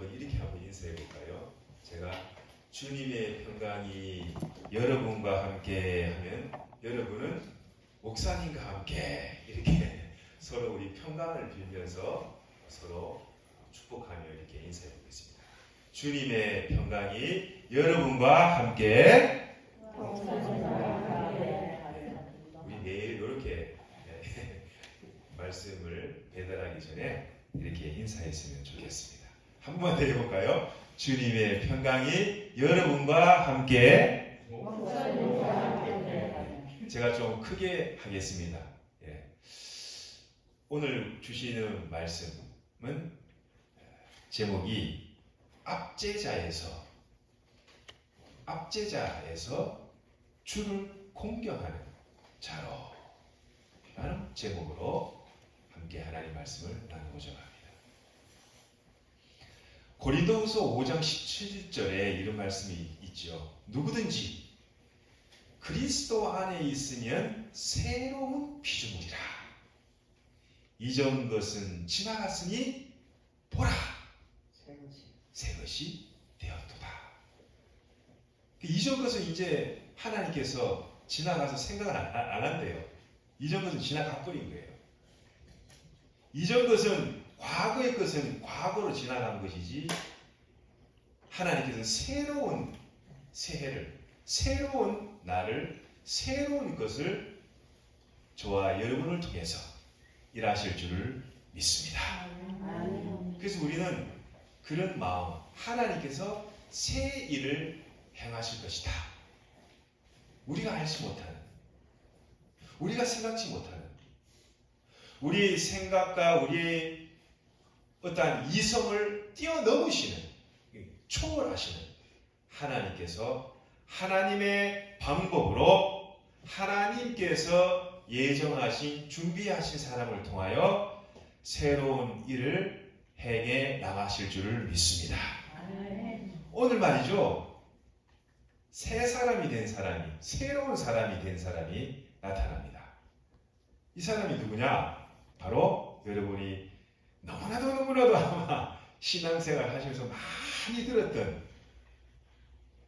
한번 이렇게 한번 인사해 볼까요? 제가 주님의 평강이 여러분과 함께 하면 여러분은 목사님과 함께 이렇게 서로 우리 평강을 빌면서 서로 축복하며 이렇게 인사해 보겠습니다. 주님의 평강이 여러분과 함께. 우리 내일 이렇게 말씀을 배달하기 전에 이렇게 인사했으면 좋겠습니다. 한 번만 더 해볼까요? 주님의 평강이 여러분과 함께. 제가 좀 크게 하겠습니다. 오늘 주시는 말씀은 제목이 압제자에서 주를 공경하는 자로 라는 제목으로 함께 하나님 말씀을 나누고자 합니다. 고린도후서 5장 17절에 이런 말씀이 있죠. 누구든지 그리스도 안에 있으면 새로운 피조물이라. 이전 것은 지나갔으니 보라, 새 것이 되었도다. 이전 것은 이제 하나님께서 지나가서 생각을 안 한대요. 이전 것은 지나가 버린 거예요. 이전 것은, 과거의 것은 과거로 지나간 것이지, 하나님께서 새로운 새해를, 새로운 날을, 새로운 것을 저와 여러분을 통해서 일하실 줄을 믿습니다. 그래서 우리는 그런 마음, 하나님께서 새 일을 행하실 것이다. 우리가 알지 못하는, 우리가 생각지 못하는, 우리 생각과 우리의 어떠한 이성을 뛰어넘으시는, 초월하시는 하나님께서 하나님의 방법으로 하나님께서 예정하신, 준비하신 사람을 통하여 새로운 일을 행해 나가실 줄을 믿습니다. 오늘 말이죠, 새 사람이 된 사람이, 새로운 사람이 된 사람이 나타납니다. 이 사람이 누구냐? 바로 여러분이 너무나도 아마 신앙생활 하시면서 많이 들었던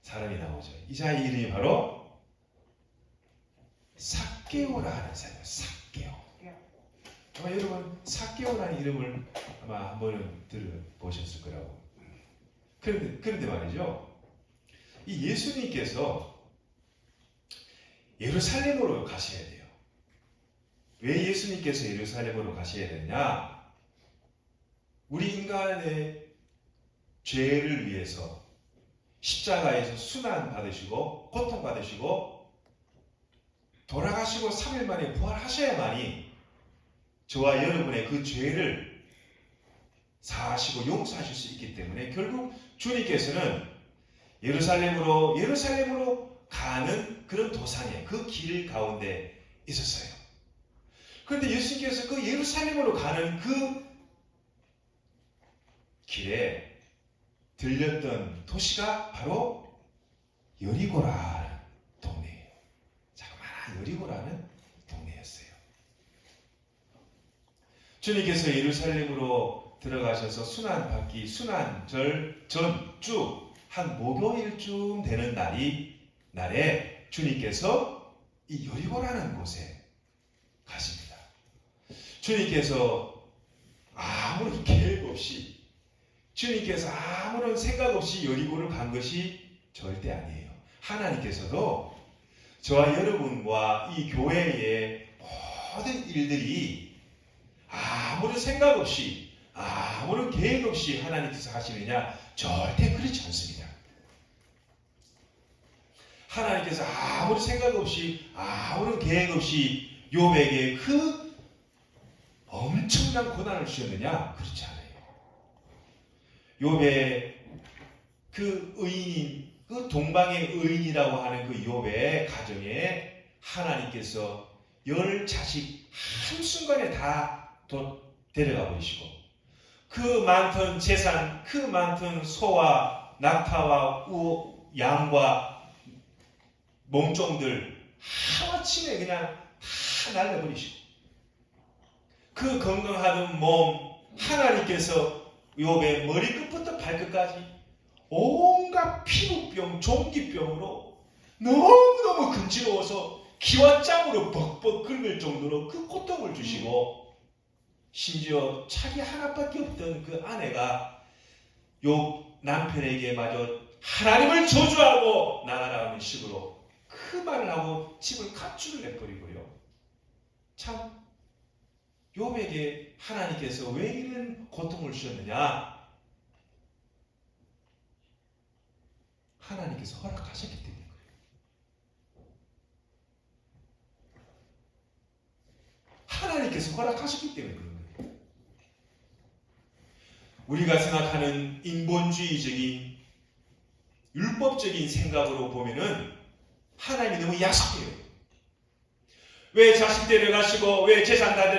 사람이 나오죠. 이 자의 이름이 바로 삭개오라 하는 사람이에요. 삭개오. 아마 여러분 삭개오라는 이름을 아마 한 번은 들어보셨을 거라고. 그런데 말이죠, 이 예수님께서 예루살렘으로 가셔야 돼요. 왜 예수님께서 예루살렘으로 가셔야 되냐? 우리 인간의 죄를 위해서 십자가에서 순환 받으시고 고통 받으시고 돌아가시고 3일 만에 부활하셔야만이 저와 여러분의 그 죄를 사하시고 용서하실 수 있기 때문에 결국 주님께서는 예루살렘으로 가는 그런 도상에, 그 길 가운데 있었어요. 그런데 예수님께서 그 예루살렘으로 가는 그 길에 들렸던 도시가 바로 여리고라는 동네예요. 자그마한 여리고라는 동네였어요. 주님께서 예루살렘으로 들어가셔서 순환받기, 순환절 전주 한 목요일쯤 되는 날에 주님께서 이 여리고라는 곳에 가십니다. 주님께서 아무런 계획 없이, 주님께서 아무런 생각 없이 여리고를 간 것이 절대 아니에요. 하나님께서도 저와 여러분과 이 교회의 모든 일들이 아무런 생각 없이, 아무런 계획 없이 하나님께서 하시느냐? 절대 그렇지 않습니다. 하나님께서 아무런 생각 없이, 아무런 계획 없이 욥에게 그 엄청난 고난을 주셨느냐? 그렇지 않아요. 욥의 그 의인, 그 동방의 의인이라고 하는 그 욥의 가정에 하나님께서 10자식 한순간에 다 데려가 버리시고, 그 많던 재산, 그 많던 소와 낙타와 양과 몸종들 하루아침에 그냥 다 날려버리시고, 그 건강하던 몸 하나님께서 욥의 머리끝부터 발끝까지 온갖 피부병, 종기병으로 너무너무 근지러워서 기와 짱으로 벅벅 긁을 정도로 그 고통을 주시고, 심지어 자기 하나밖에 없던 그 아내가 욥 남편에게 마저 하나님을 저주하고 나가라는 식으로 그 말을 하고 집을 갑주를 내버리고요. 참 욥에게 하나님께서 왜 이런 고통을 주셨느냐? 하나님께서 허락하셨기 때문에 그래요. 하나님께서 허락하셨기 때문에 그런 거예요. 우리가 생각하는 인본주의적인 율법적인 생각으로 보면은 하나님이 너무 야속해요. 왜 자식 데려가시고, 왜 재산 다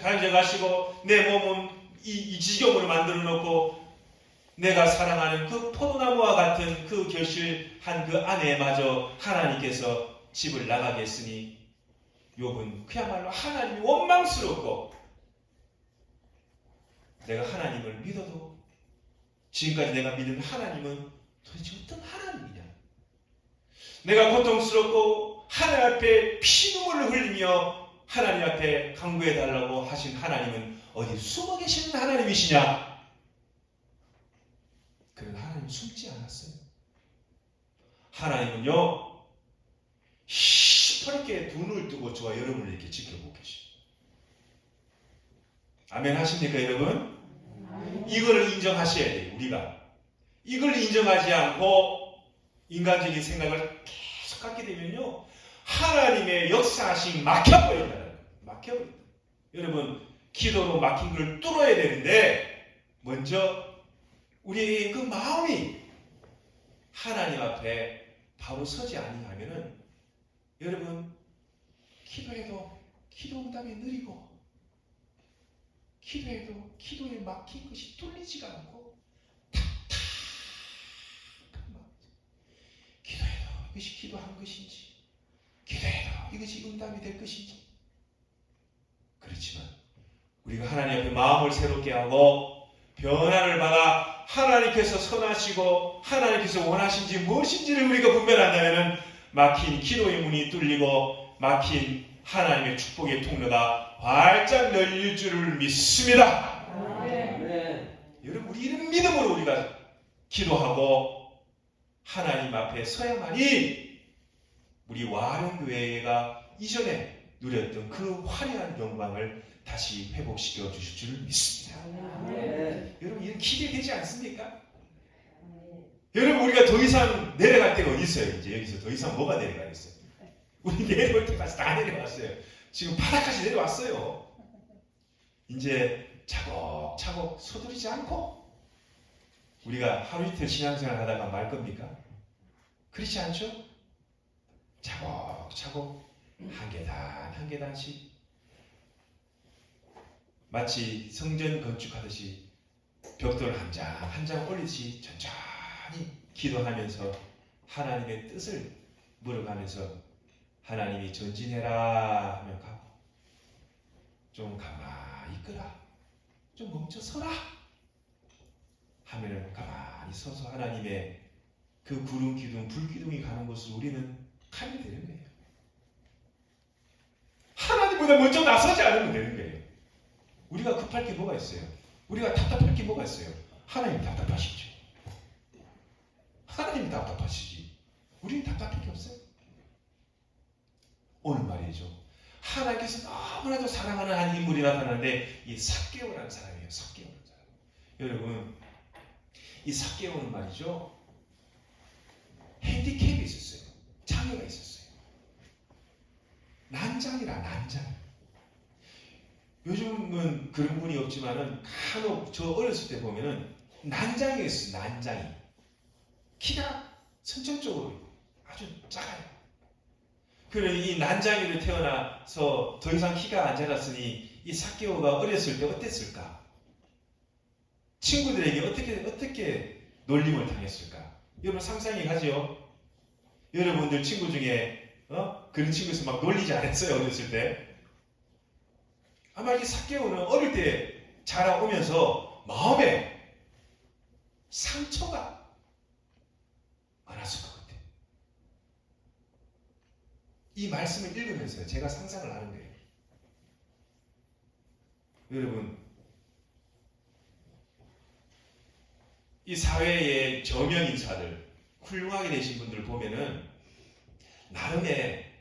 가져가시고, 내 몸은 이 지경으로 만들어 놓고, 내가 사랑하는 그 포도나무와 같은 그 결실한 그 아내마저 하나님께서 집을 나가게 했으니, 욥은 그야말로 하나님이 원망스럽고, 내가 하나님을 믿어도 지금까지 내가 믿은 하나님은 도대체 어떤 하나님이냐? 내가 고통스럽고 하나님 앞에 피눈물을 흘리며 하나님 앞에 간구해달라고 하신 하나님은 어디 숨어 계시는 하나님이시냐? 그런 하나님 숨지 않았어요. 하나님은요, 시퍼렇게 두 눈을 뜨고 저와 여러분을 이렇게 지켜보고 계십니다. 아멘 하십니까, 여러분? 이거를 인정하셔야 돼요, 우리가. 이걸 인정하지 않고 인간적인 생각을 계속 갖게 되면요, 하나님의 역사하심 막혀버린다. 막혀버린다. 여러분, 기도로 막힌 걸 뚫어야 되는데, 먼저 우리의 그 마음이 하나님 앞에 바로 서지 아니하면은, 여러분, 기도해도 기도 응답이 느리고, 기도해도 기도에 막힌 것이 뚫리지가 않고, 기도해도 이것이 기도한 것인지, 기도해도 이것이 응답이 될 것인지. 그렇지만 우리가 하나님 앞에 마음을 새롭게 하고 변화를 받아 하나님께서 선하시고 하나님께서 원하신지 무엇인지를 우리가 분별한다면 막힌 기도의 문이 뚫리고 막힌 하나님의 축복의 통로가 활짝 열릴 줄을 믿습니다. 네. 여러분, 우리 이런 믿음으로 우리가 기도하고 하나님 앞에 서야만이 우리 와룡교회가 이전에 누렸던 그 화려한 영광을 다시 회복시켜 주실 줄 믿습니다. 네. 여러분, 이런 기대되지 않습니까? 여러분, 우리가 더 이상 내려갈 데가 어디 있어요? 이제 여기서 더 이상 뭐가 내려가겠어요? 우리 내려올 때까지 다 내려왔어요. 지금 바닥까지 내려왔어요. 이제 차곡차곡 서두르지 않고 우리가 하루 이틀 신앙생활 하다가 말 겁니까? 그렇지 않죠? 차곡차곡 한 계단 한 계단씩 마치 성전 건축하듯이 벽돌 한 장 한 장 올리듯이 천천히 기도하면서 하나님의 뜻을 물어가면서 하나님이 전진해라 하면 가고, 좀 가만히 있거라, 좀 멈춰서라 하면은 가만히 서서 하나님의 그 구름 기둥, 불 기둥이 가는 곳을 우리는 가면 되는 거예요. 하나님보다 먼저 나서지 않으면 되는 거예요. 우리가 급할 게 뭐가 있어요? 우리가 답답할 게 뭐가 있어요? 하나님 답답하시죠. 하나님 답답하시지. 우리는 답답할 게 없어요. 오늘 말이죠, 하나님께서 너무나도 사랑하는 한 인물이 나타나는데 이 삭개오라는 사람이에요. 삭개오라는 사람. 여러분, 이 삭개오는 말이죠, 핸디캡이 있었어요. 장애가 있었어요. 난장이라, 난장. 요즘은 그런 분이 없지만은 간혹 저 어렸을 때 보면은 난장이었어요. 난장이. 키가 선천적으로 아주 작아요. 그래, 이 난장이로 태어나서 더 이상 키가 안 자랐으니 이 삭개오가 어렸을 때 어땠을까? 친구들에게 어떻게 놀림을 당했을까? 여러분 상상이 가죠? 여러분들 친구 중에 그런 친구에서 막 놀리지 않았어요? 어렸을 때? 아마 이 삭개오는 어릴 때 자라오면서 마음에 이 말씀을 읽으면서 제가 상상을 하는 거예요. 여러분, 이 사회의 저명 인사들, 훌륭하게 되신 분들을 보면은 나름의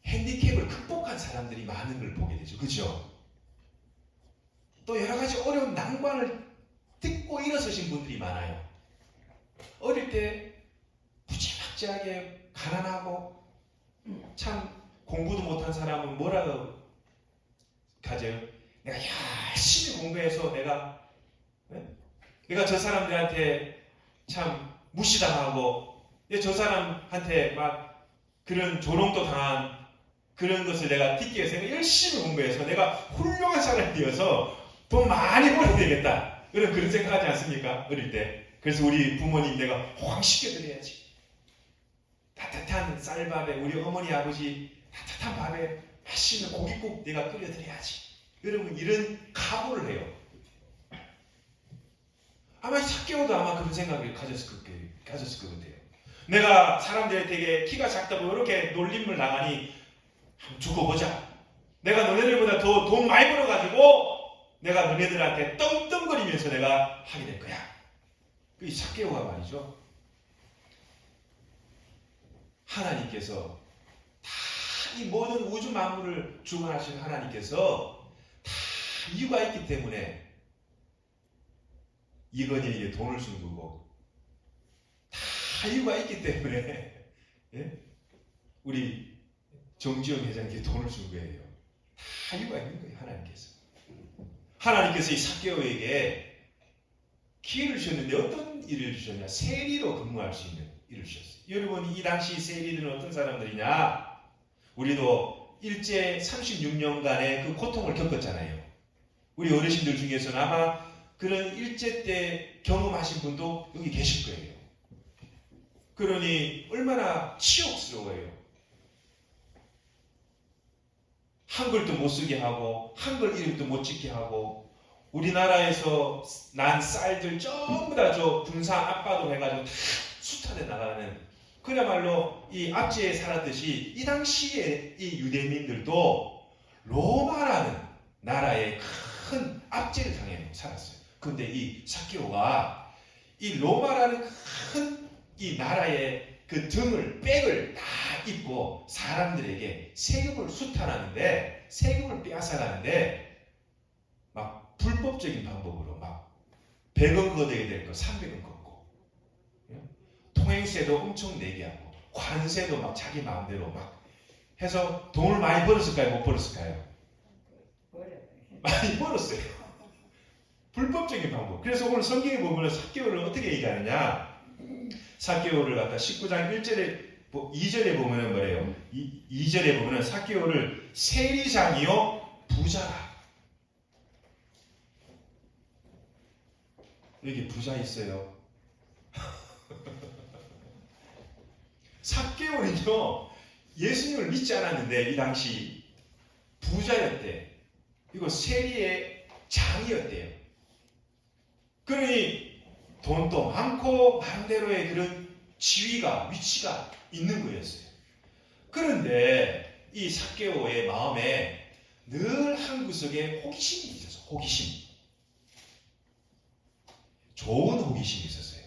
핸디캡을 극복한 사람들이 많은 걸 보게 되죠. 그죠? 또 여러 가지 어려운 난관을 딛고 일어서신 분들이 많아요. 어릴 때 무지막지하게 가난하고 참 공부도 못한 사람은 뭐라고 가져요? 내가 열심히 공부해서 내가 저 사람들한테 참 무시당하고 저 사람한테 막 그런 조롱도 당한 그런 것을 내가 딛기 위해서 열심히 공부해서 내가 훌륭한 사람이 되어서 돈 많이 벌어야 되겠다. 그런 생각하지 않습니까? 어릴 때. 그래서 우리 부모님 내가 호강 시켜드려야지. 따뜻한 쌀밥에 우리 어머니 아버지 따뜻한 밥에 맛있는 고깃국 내가 끓여드려야지. 여러분 이런 각오를 해요. 아마 삭개오도 아마 그런 생각을 가졌을 것 같아요. 내가 사람들이 되게 키가 작다고 이렇게 놀림을 당하니 두고 보자. 내가 너네들보다 더 돈 많이 벌어가지고 내가 너네들한테 떵떵거리면서 내가 하게 될 거야. 이 삭개오가 말이죠. 하나님께서 다 이 모든 우주 만물을 주관하신 하나님께서 다 이유가 있기 때문에 이건희에게 돈을 준 거고 다 이유가 있기 때문에 예? 우리 정지영 회장에게 돈을 준 거예요. 다 이유가 있는 거예요. 하나님께서 이 삭개오에게 기회를 주셨는데 어떤 일을 주셨냐? 세리로 근무할 수 있는 일을 주셨어요. 여러분 이 당시 세리들은 어떤 사람들이냐? 우리도 일제 36년간의 그 고통을 겪었잖아요. 우리 어르신들 중에서는 아마 그런 일제 때 경험하신 분도 여기 계실 거예요. 그러니 얼마나 치욕스러워요. 한글도 못 쓰게 하고 한글 이름도 못 짓게 하고 우리나라에서 난 쌀들 전부 다 저 군사 압박으로 해가지고 다 수탈해 나가는 그야말로 이 압제에 살았듯이 이 당시에 이 유대민들도 로마라는 나라의 큰 압제를 당해 살았어요. 그런데 이 삭개오가 이 로마라는 큰 이 나라의 그 백을 다 입고 사람들에게 세금을 수탈하는데 세금을 빼앗아가는데 막 불법적인 방법으로 막 100원 걷어야 될 거 300원 걷고 통행세도 엄청 내게 하고 관세도 막 자기 마음대로 막 해서 돈을 많이 벌었을까요? 못 벌었을까요? 많이 벌었어요. 불법적인 방법. 그래서 오늘 성경에 보면 삭개오를 어떻게 얘기하느냐? 삭개오를 갖다 19장 1절에 2절에 보면은 뭐래요? 2절에 보면은 삭개오를 세리장이요 부자라. 여기 부자 있어요. 삭개오는요 예수님을 믿지 않았는데 이 당시 부자였대. 이거 세리의 장이었대요. 그러니 돈도 많고 마음대로의 그런 지위가 위치가 있는 거였어요. 그런데 이 삭개오의 마음에 늘 한 구석에 호기심이 있었어요. 호기심. 좋은 호기심이 있었어요.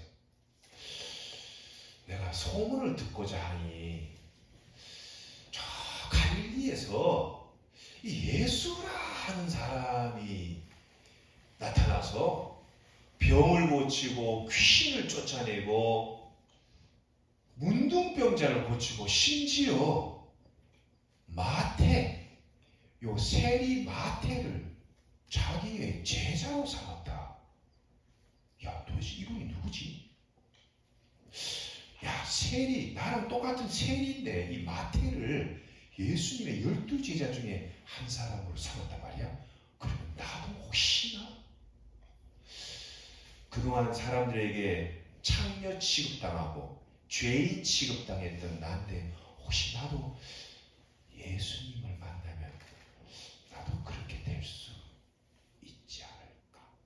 내가 소문을 듣고자 하니 저 갈릴리에서 이 예수라 하는 사람이 나타나서 병을 고치고 귀신을 쫓아내고 문둥병자를 고치고 심지어 마태, 요 세리 마태를 자기의 제자로 삼았다. 야, 도대체 이분이 누구지? 야, 세리, 나랑 똑같은 세리인데 이 마태를 예수님의 12제자 중에 한 사람으로 삼았단 말이야? 그러면 나도 혹시나 그동안 사람들에게 창녀 취급당하고 죄인 취급당했던 나인데 혹시 나도 예수님을 만나면 나도 그렇게 될 수 있지 않을까?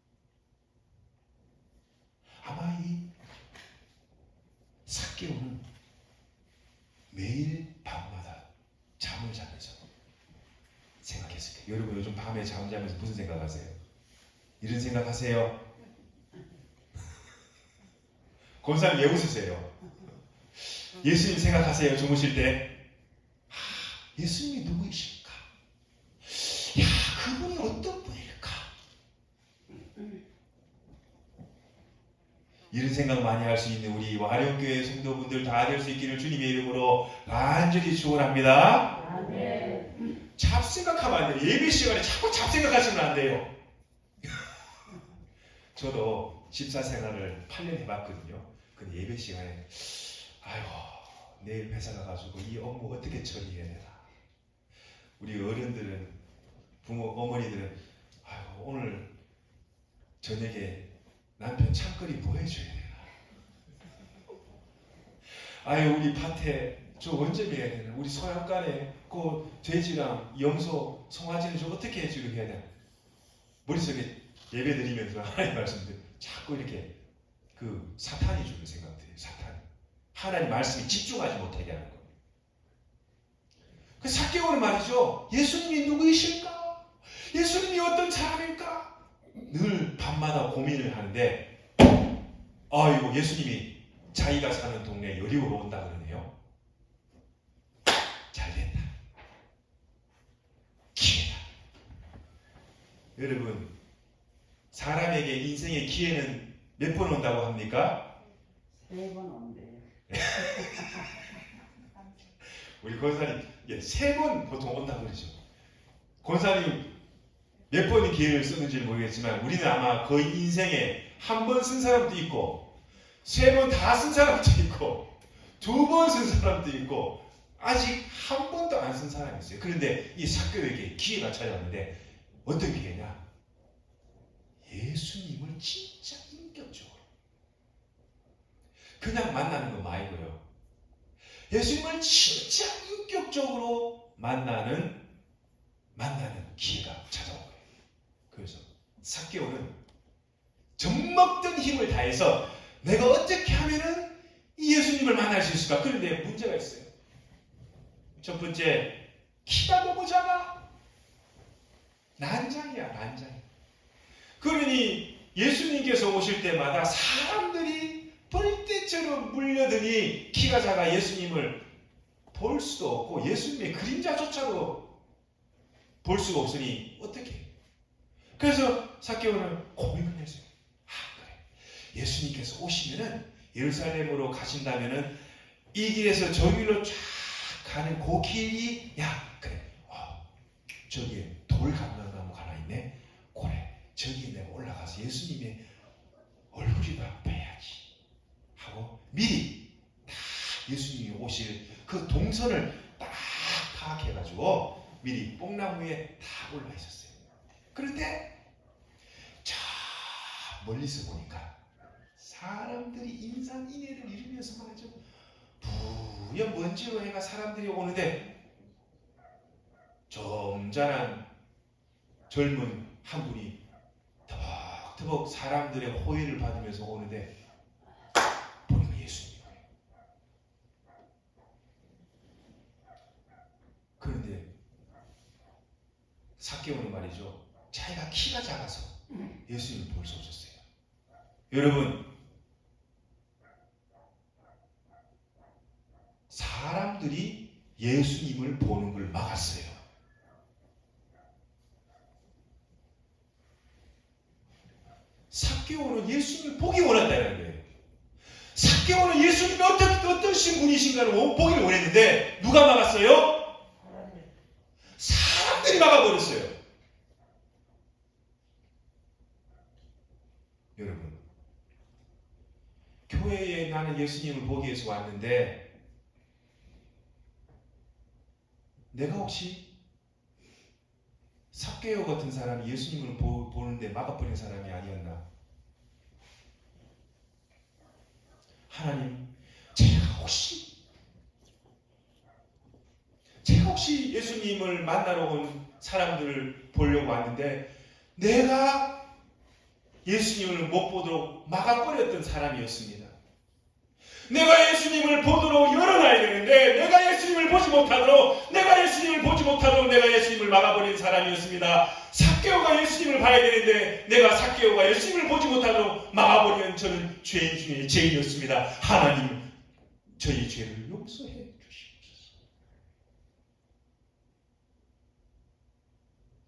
아마 이 삭개오는 여러분 요즘 밤에 잠자면서 무슨 생각하세요? 이런 생각하세요? 권사님 왜 웃으세요? 예수님 생각하세요? 주무실 때 예수님이 누구이실까? 야, 그분이 어떤 분일까? 이런 생각 많이 할 수 있는 우리 와룡교회 성도분들 다 될 수 있기를 주님의 이름으로 간절히 축원합니다. 아멘. 잡생각하면 안 돼요. 예배 시간에 자꾸 잡생각하시면 안 돼요. 저도 집사 생활을 8년 해봤거든요. 근데 예배 시간에 아이고 내일 회사 가가지고 이 업무 어떻게 처리해야 되나. 우리 어른들은 부모 어머니들은 아이고 오늘 저녁에 남편 찬거리 뭐 해줘야 되나. 아유 우리 밭에 저 언제 매야 되나. 우리 소양간에 그 돼지랑 염소 송아지는 저 어떻게 해주려 해야 되나. 머릿속에 예배 드리면서 하나님 말씀들 자꾸 이렇게 그 사탄이 주는 생각들이에요. 사탄이. 하나님 말씀에 집중하지 못하게 하는 거예요. 그 삭개오는 말이죠. 예수님이 누구이실까? 예수님이 어떤 사람일까? 늘 밤마다 고민을 하는데 아이고 예수님이 자기가 사는 동네 여리고로 온다 그러네요. 잘 됐다. 기회다. 여러분 사람에게 인생의 기회는 몇 번 온다고 합니까? 3번 온대요. 우리 권사님 3번 보통 온다고 그러죠. 권사님 몇 번의 기회를 쓰는지 모르겠지만 우리는 아마 거의 인생에 한 번 쓴 사람도 있고 3번 다 쓴 사람도 있고 2번 쓴 사람도 있고 아직 한 번도 안 쓴 사람이 있어요. 그런데 이 삭개오에게 기회가 찾아왔는데 어떤 기회냐? 예수님을 진짜 인격적으로 그냥 만나는 건 말고요. 예수님을 진짜 인격적으로 만나는 기회가 찾아온 거예요. 그래서 삭개오는 젖먹던 힘을 다해서 내가 어떻게 하면은 이 예수님을 만날 수 있을까? 그런데 문제가 있어요. 첫 번째, 키가 너무 작아. 난장이야, 난장. 그러니 예수님께서 오실 때마다 사람들이 벌떼처럼 물려드니 키가 작아 예수님을 볼 수도 없고 예수님의 그림자조차도 볼 수가 없으니 어떻게 해요? 그래서 삭개오는 고민을 했어요. 그래. 예수님께서 오시면은 예루살렘으로 가신다면은 이 길에서 저 길로 쫙 가는 그 길이 그래. 저기에 돌 감람나무 하나 있네. 그래. 저기에 내가 올라가서 예수님의 얼굴이나 봐야지 하고 미리 딱 예수님이 오실 그 동선을 딱 파악해가지고 미리 뽕나무에 다 올라 있었어요. 그런데 저 멀리서 보니까 사람들이 인산인해를 이루면서 말이죠. 부연 먼지로 해가 사람들이 오는데 점잖은 젊은 한 분이 터벅터벅 사람들의 호의를 받으면서 오는데 보니까 예수님이에요. 그런데 삭개오는 말이죠. 자기가 키가 작아서 예수님을 볼 수 없었어요. 여러분 사람들이 예수님을 보는 걸 막았어요. 삭개오는 예수님을 보기 원한다는 거예요. 삭개오는 예수님이 어떠신 분이신가를 보기를 원했는데 누가 막았어요? 사람들이 막아버렸어요. 여러분 교회에 나는 예수님을 보기 위해서 왔는데 내가 혹시 삭개오 같은 사람이 예수님을 보는데 막아버린 사람이 아니었나? 하나님, 제가 혹시 예수님을 만나러 온 사람들을 보려고 왔는데 내가 예수님을 못 보도록 막아버렸던 사람이었습니다. 내가 예수님을 보도록 열어놔야 되는데 내가 예수님을 보지 못하도록 내가 예수님을 막아버린 사람이었습니다. 삭개오가 예수님을 봐야 되는데 내가 삭개오가 예수님을 보지 못하도록 막아버리는 저는 죄인 중에 죄인이었습니다. 하나님 저희 죄를 용서해 주시옵소서.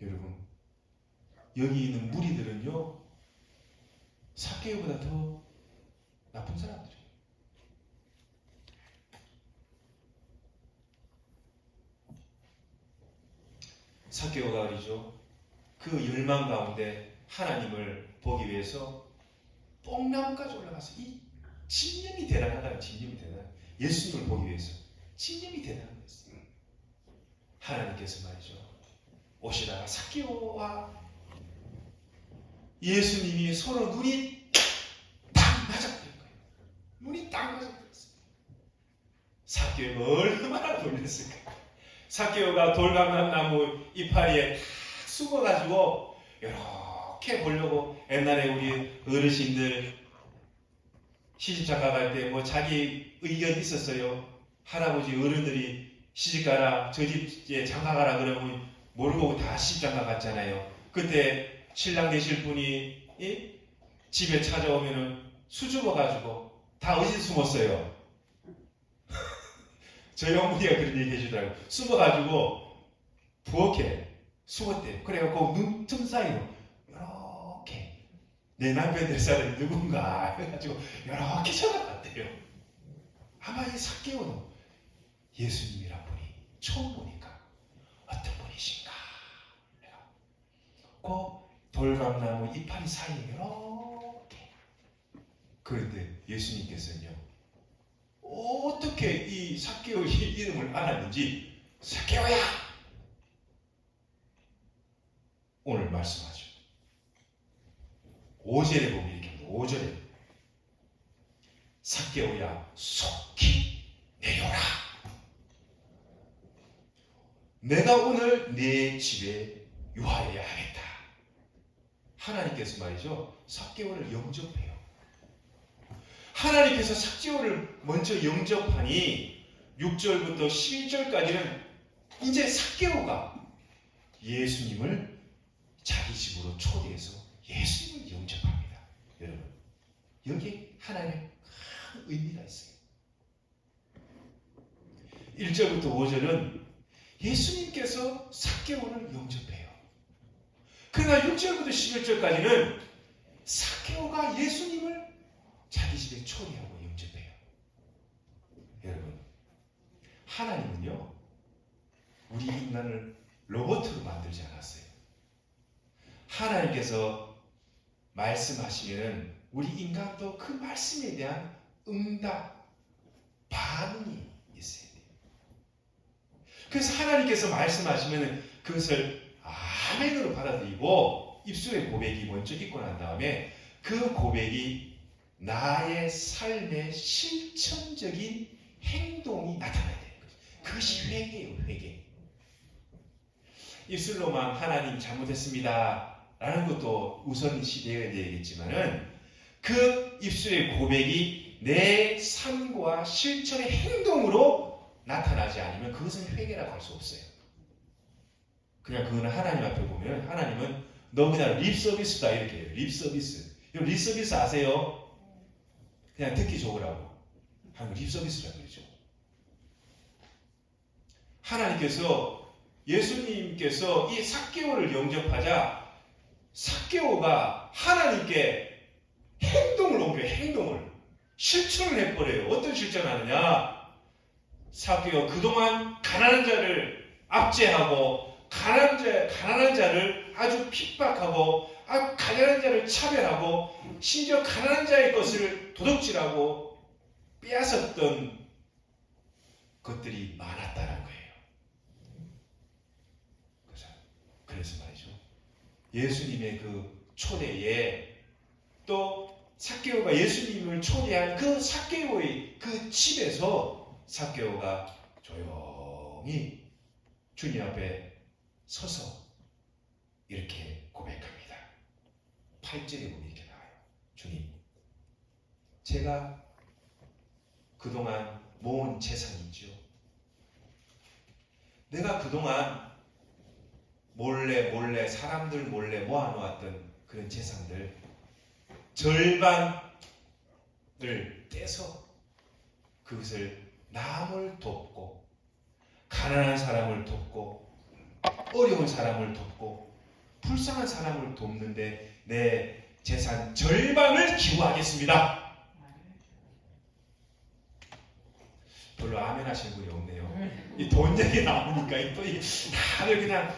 여러분 여기 있는 무리들은요 삭개오보다 더 나쁜 사람들이에요. 삭개오가 말이죠. 그 열망 가운데 하나님을 보기 위해서 뽕나무까지 올라가서 이 집념이 대단하다. 집념이 대단하다. 예수님을 보기 위해서 집념이 대단한 거였어요. 하나님께서 말이죠. 오시다가 삭개오와 예수님이 서로 눈이 딱 맞아버린 거예요. 눈이 딱 맞아버렸어요. 삭개오가 얼마나 놀랐을까. 삭개오가 돌감나무 이파리에 탁 숨어가지고 이렇게 보려고 옛날에 우리 어르신들 시집장가 갈 때 뭐 자기 의견 있었어요. 할아버지 어른들이 시집가라 저 집에 장가가라 그러면 모르고 다 시집장가 갔잖아요. 그때 신랑 되실 분이 집에 찾아오면은 수줍어가지고 다 어디서 숨었어요? 저희 어머니가 그런 얘기 해주더라고요. 숨어가지고 부엌에 숨었대요. 그래갖고 눈틈 사이로 이렇게 내 남편 될 사람이 누군가 해가지고 이렇게 쳐다봤대요. 아마 이 삭개오도 예수님이란 분이 처음 보니까 어떤 분이신가 그 돌감나무 이파리 사이에 이렇게. 그런데 예수님께서는요 어떻게 이 삭개오의 이름을 알았는지 삭개오야 오늘 말씀하죠. 5절에 보면 이렇게 5절에 삭개오야 속히 내려라. 내가 오늘 네 집에 유하여야 하겠다. 하나님께서 말이죠 삭개오를 영접해요. 하나님께서 삭개오를 먼저 영접하니 6절부터 11절까지는 이제 삭개오가 예수님을 자기 집으로 초대해서 예수님을 영접합니다. 여러분 여기 하나님의 큰 의미가 있어요. 1절부터 5절은 예수님께서 삭개오를 영접해요. 그러나 6절부터 11절까지는 삭개오가 예수님을 자기 집에 초대하고 영접해요. 여러분 하나님은요 우리 인간을 로봇으로 만들지 않았어요. 하나님께서 말씀하시면 우리 인간도 그 말씀에 대한 응답, 반응이 있어야 돼요. 그래서 하나님께서 말씀하시면 그것을 아멘으로 받아들이고 입술의 고백이 먼저 있고 난 다음에 그 고백이 나의 삶의 실천적인 행동이 나타나야 되는 거죠. 그것이 회개예요. 회개. 입술로만 하나님 잘못했습니다 라는 것도 우선시되어야 되겠지만은 그 입술의 고백이 내 삶과 실천의 행동으로 나타나지 않으면 그것은 회개라고 할 수 없어요. 그냥 그거는 하나님 앞에 보면 하나님은 너 그냥 립서비스다 이렇게 해요. 립서비스. 여러분 립서비스 아세요? 그냥 듣기 좋으라고 하는 립서비스라고 그러죠. 하나님께서 예수님께서 이 삭개오를 영접하자 삭개오가 하나님께 행동을 옮겨요. 행동을. 실천을 해버려요. 어떤 실천하느냐. 삭개오 그동안 가난한 자를 압제하고 가난한 자를 아주 핍박하고 가난한 자를 차별하고 심지어 가난한 자의 것을 도둑질하고 빼앗았던 것들이 많았다는 거예요. 그래서 말이죠. 예수님의 그 초대에 또 삭개오가 예수님을 초대한 그 삭개오의 그 집에서 삭개오가 조용히 주님 앞에 서서 이렇게 고백합니다. 8절에 보면 이렇게 나와요. 주님, 제가 그동안 모은 재산이 있죠. 내가 그동안 몰래 사람들 몰래 모아놓았던 그런 재산들 절반을 떼서 그것을 남을 돕고 가난한 사람을 돕고 어려운 사람을 돕고 불쌍한 사람을 돕는데 내 재산 절반을 기부하겠습니다. 별로 아멘 하시는 분이 없네요. 이 돈 얘기 나오니까 다들 그냥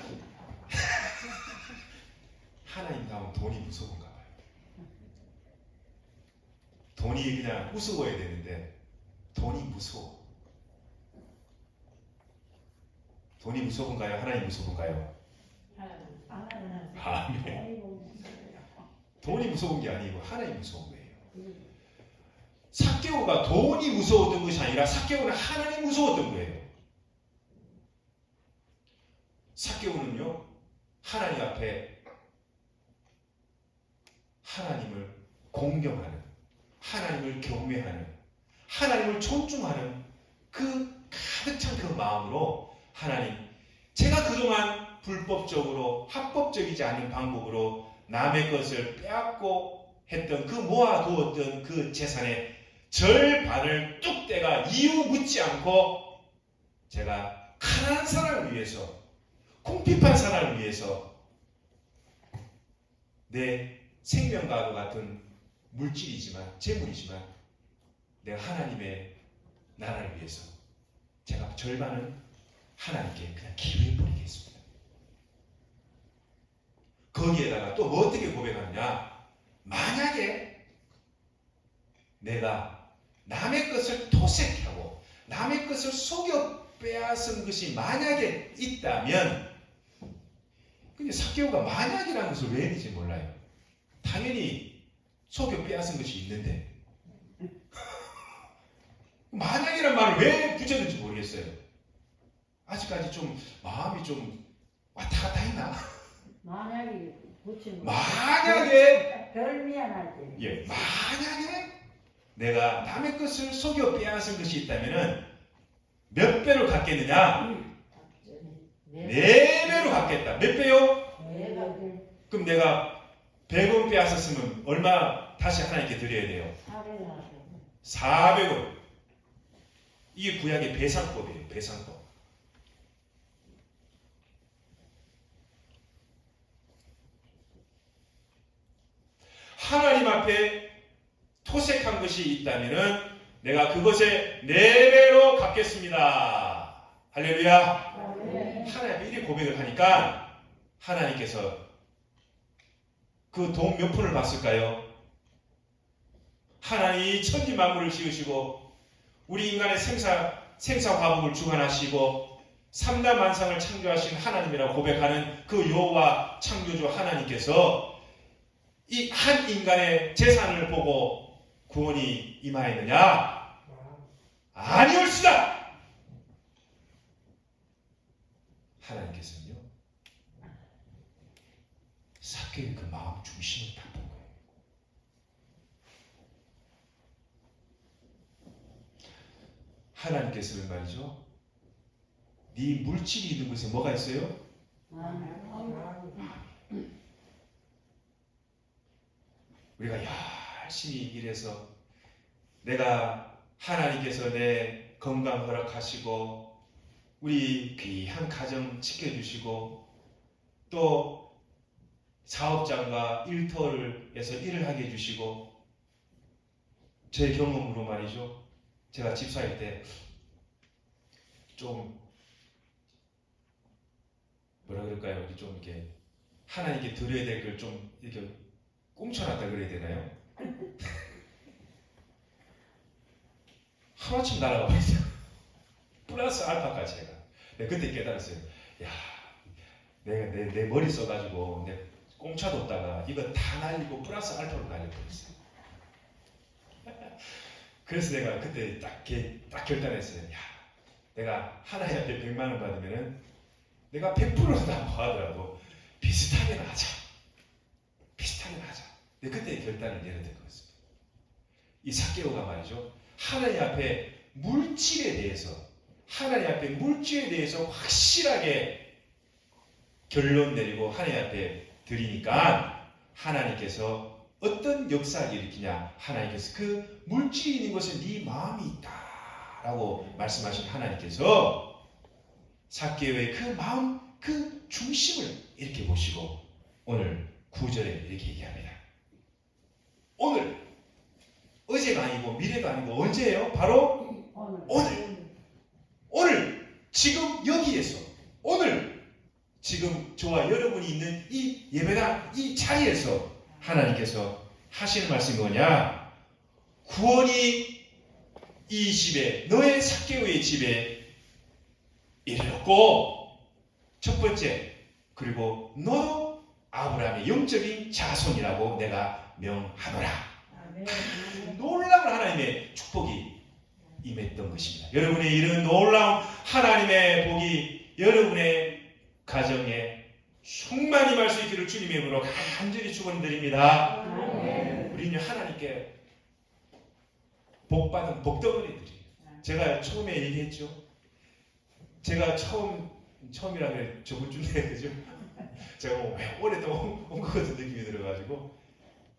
하나님 나오면 돈이 무서운가 봐요. 돈이 그냥 우스워야 되는데 돈이 무서워. 돈이 무서운가요? 하나님 무서운가요? 아멘. 돈이 무서운 게 아니고 하나님 무서운 거예요. 삭개오가 돈이 무서웠던 것이 아니라 삭개오는 하나님 무서웠던 거예요. 삭개오는요 하나님 앞에 하나님을 공경하는, 하나님을 경외하는, 하나님을 존중하는 그 가득 찬 그 마음으로 하나님, 제가 그동안 불법적으로 합법적이지 않은 방법으로 남의 것을 빼앗고 했던 그 모아두었던 그 재산의 절반을 뚝 떼가 이유 묻지 않고 제가 가난한 사람을 위해서, 궁핍한 사람을 위해서 내 생명과도 같은 물질이지만, 재물이지만 내가 하나님의 나라를 위해서 제가 절반은 하나님께 그냥 기부해버리겠습니다. 거기에다가 또 뭐 어떻게 고백하느냐, 만약에 내가 남의 것을 토색하고 남의 것을 속여 빼앗은 것이 만약에 있다면, 근데 삭개오가 만약이라는 것을 왜 했는지 몰라요. 당연히 속여 빼앗은 것이 있는데 만약이란 말을 왜 붙였는지 모르겠어요. 아직까지 좀 마음이 좀 왔다 갔다 했나? 만약에 붙이는 만약에 별 미안할 때. 예, 만약에 내가 남의 것을 속여 빼앗은 것이 있다면은 몇 배로 갚겠느냐? 4배로 갚겠다. 몇 배요? 그럼 내가 100원 빼앗았으면 얼마 다시 하나님께 드려야 돼요? 400원. 이게 구약의 배상법이에요. 배상법. 하나님 앞에 토색한 것이 있다면은 내가 그것의 4배로 갚겠습니다. 할렐루야. 하나님 앞에 이렇게 고백을 하니까 하나님께서 그 돈 몇 푼을 받을까요? 하나님이 천지 만물을 지으시고 우리 인간의 생사화복을 주관하시고 삼다만상을 창조하신 하나님이라고 고백하는 그 여호와 창조주 하나님께서 이 한 인간의 재산을 보고 구원이 임하였느냐? 아니올수다. 하나님께서는요 삭개오의 그 마음 중심을 다 본 거예요. 하나님께서는 말이죠, 네 물질이 있는 곳에 뭐가 있어요? 우리가 열심히 일해서 내가 하나님께서 내 건강 허락하시고 우리 귀한 가정 지켜주시고 또 사업장과 일터에서 일을 하게 해주시고, 제 경험으로 말이죠, 제가 집사일 때 좀 뭐라 그럴까요? 좀 이렇게 하나님께 드려야 될 걸 좀 이렇게 꽁쳐놨다 그래야 되나요? 하루아침 날아가 버렸어요. 플러스 알파까지 해가. 내가 그때 깨달았어요. 야, 내가 내 머리 써가지고 내 꽁쳐뒀다가 이거 다 날리고 플러스 알파로 날려버렸어요. 그래서 내가 그때 딱 결단했어요. 야, 내가 하나님 앞에 100만 원 받으면은 내가 100%로 하더라도 비슷하게 하자. 비슷하게 하자. 근데 그때 결단을 내려야 될 것 같습니다. 이 삭개오가 말이죠, 하나님 앞에 물질에 대해서 하나님 앞에 물질에 대해서 확실하게 결론 내리고 하나님 앞에 드리니까 하나님께서 어떤 역사를 일으키냐 하나님께서 그 물질이 있는 것은 네 마음이 있다라고 말씀하신 하나님께서 삭개오의 그 마음 그 중심을 이렇게 보시고 오늘 9절에 이렇게 얘기합니다. 오늘 어제가 아니고 미래도 아니고 언제예요? 바로 오늘 지금 여기에서 오늘 지금 저와 여러분이 있는 이 예배당 이 자리에서 하나님께서 하시는 말씀이 뭐냐? 구원이 이 집에 너의 삭개오의 집에 이르렀고 첫 번째 그리고 너도 아브라함의 영적인 자손이라고 내가 명하노라. 놀라운 하나님의 축복이 임했던 것입니다. 여러분의 이런 놀라운 하나님의 복이 여러분의 가정에 충만히 임할 수 있기를 주님의 이름으로 간절히 축원드립니다. 우리는 하나님께 복받은 복덩어리들이 제가 처음에 얘기했죠. 제가 처음이라 그래 저번 주에 그죠? 제가 뭐 오랫동안 온 것 같은 느낌이 들어가지고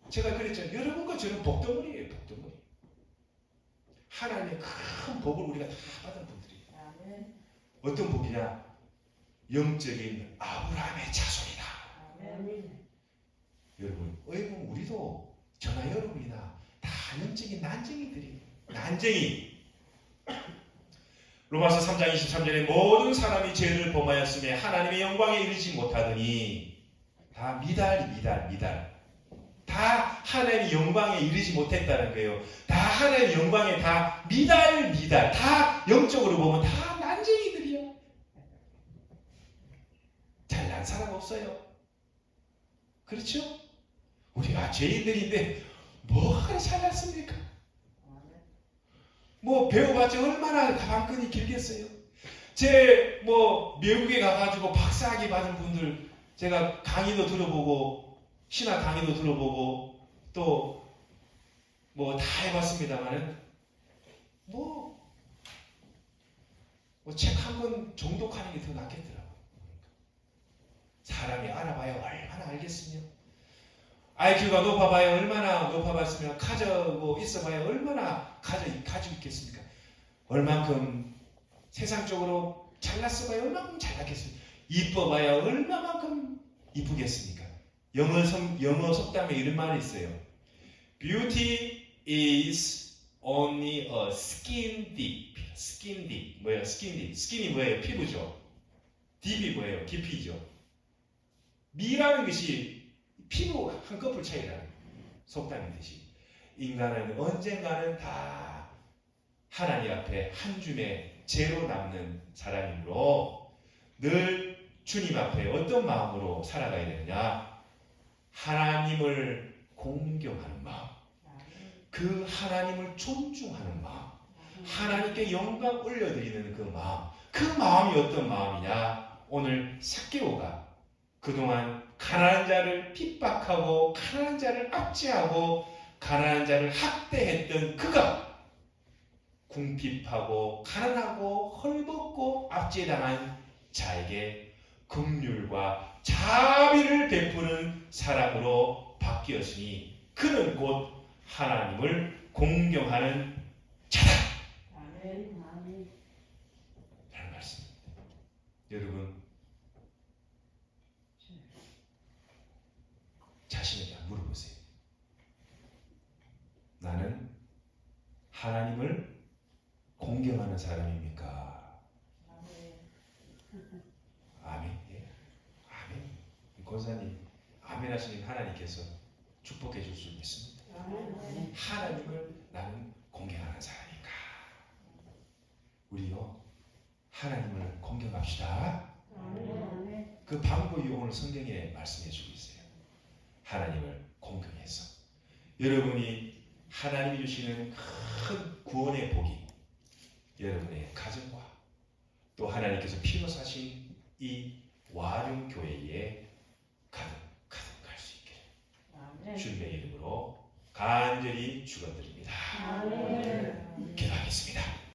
제가 그랬잖아요. 여러분과 저는 복덩어리예요. 복덩어리. 하나님의 큰 복을 우리가 다 받은 분들이에요. 어떤 복이냐? 영적인 아브라함의 자손이다. 여러분, 어이구 우리도 저나 여러분이나 다 영적인 난쟁이들이에요. 난쟁이. 로마서 3장 23절에 모든 사람이 죄를 범하였으며 하나님의 영광에 이르지 못하더니 다 미달. 다 하나님의 영광에 이르지 못했다는 거예요. 다 하나님의 영광에 다 미달. 다 영적으로 보면 다 난쟁이들이야. 잘난 사람 없어요. 그렇죠? 우리가 죄인들인데 뭐가 그리 잘났습니까? 뭐 배워봤자 얼마나 가방끈이 길겠어요. 제 뭐 미국에 가가지고 박사학위 받은 분들 제가 강의도 들어보고 신학 강의도 들어보고 또 뭐 다 해봤습니다만은 뭐 책 한 권 정독하는 게 더 낫겠더라고. 사람이 알아봐야 얼마나 알겠으며 IQ가 높아봐야 얼마나 높아봤으며 가지고 있어봐야 얼마나 가지고 있겠습니까? 얼만큼 세상적으로 잘났어봐야 얼만큼 잘났겠습니까? 이뻐봐야 얼마만큼 이쁘겠습니까? 영어 속담에 이런 말이 있어요. Beauty is only a skin deep. skin deep. 뭐예요? skin deep. skin이 뭐예요? 피부죠. deep이 뭐예요? 깊이죠. 미라는 것이 피부 한 커플 차이라는 속담이듯이 인간은 언젠가는 다 하나님 앞에 한 줌의 죄로 남는 사람이므로 늘 주님 앞에 어떤 마음으로 살아가야 되느냐? 하나님을 공경하는 마음, 그 하나님을 존중하는 마음, 하나님께 영광 올려드리는 그 마음, 그 마음이 어떤 마음이냐? 오늘 삭개오가 그동안 가난한 자를 핍박하고 가난한 자를 압제하고 가난한 자를 학대했던 그가 궁핍하고 가난하고 헐벗고 압제당한 자에게 긍휼과 자비를 베푸는 사람으로 바뀌었으니 그는 곧 하나님을 공경하는 자다. 라는 말씀입니다. 여러분 자신에게 물어보세요. 나는 하나님을 공경하는 사람입니까? 아멘. 예. 아멘. 권사님 아멘 하시는 하나님께서 축복해 줄 수 있습니다. 하나님을 나는 공경하는 사람인가? 우리요 하나님을 공경합시다. 그 방법이 오늘 성경에 말씀해 주고 있어요. 하나님을 공경해서 여러분이 하나님이 주시는 큰 구원의 복이 여러분의 가정과 또 하나님께서 피로 사신 이 와룡교회에 가득 갈 수 있게 주님의 이름으로 간절히 축원드립니다.